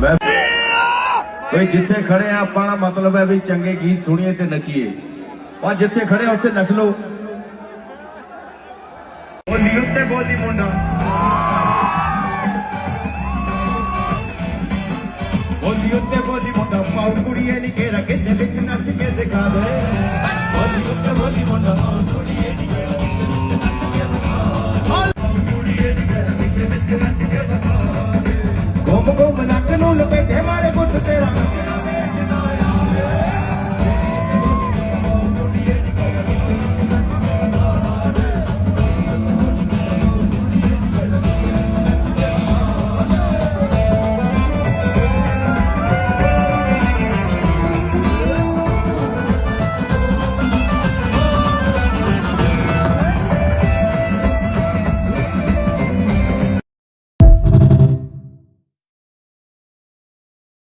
मैं भाई जिथे खड़े आ अपना मतलब है भी चंगे गीत सुनिए ते नचीए और जिथे खड़े उत्थे नच लो। बोली उत्ते बोली मुंडा बोली उत्ते बोली मुंडा पाऊ कुड़िए नी घेरा किते विच नच के दिखा दे।